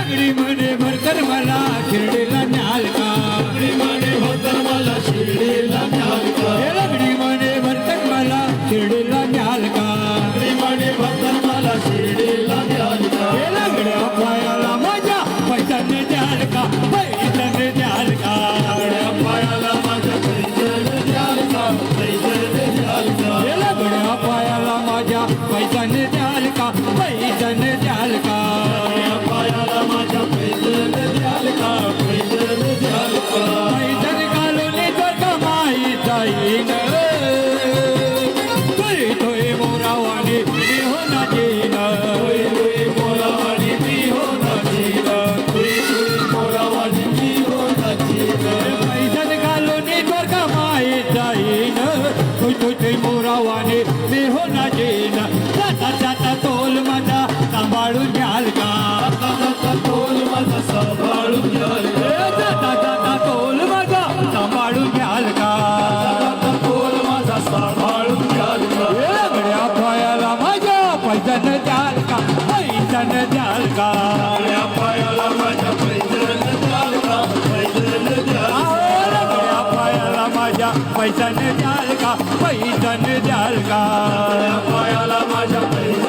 लागडी म्हणे भरकर मला शिर्डीला न्याल का लागडी म्हणे भरकर मला शिर्डीला न्याल का लागडी म्हणे भरकर मला शिर्डीला न्याल का लागडी म्हणे भरकर मला शिर्डीला न्याल का लागड्या पायाला माझ्या पैशाने द्याल का पैशाने द्याल का लागड्या पायाला माझ्या पैशाने द्याल का पैशाने द्याल का लागड्या पायाला माझ्या पैशाने द्याल का पैशाने द्याल का पायाला माझ्या पैशाने द्याल का पैशाने द्याल का पैशाने घालून जर कमाई जाईन तोय तोय मोरावाने मी हो ना देईन मोरावाणी मी हो नाचीन मोरावाणी मी हो नाचीन पैशाने घालून जर कमाई जाईन तोय तोय तोय मोरावाने मी हो ना देईन जाता जाता तोल माझा सांभाळून घ्याल का तोल माझा सांभाळून घ्याल जाता जाता तोल माझा सांभाळून घ्याल का तोल माझा सांभाळून घ्याल का लागड्या पायाला माझ्या पैशाने द्याल का पैशाने द्याल का लागड्या पायाला माझ्या पैशाने द्याल का पैशाने द्याल लागड्या पायाला माझ्या पैशाने द्याल का पैशाने द्याल का पायाला माझ्या पैशाने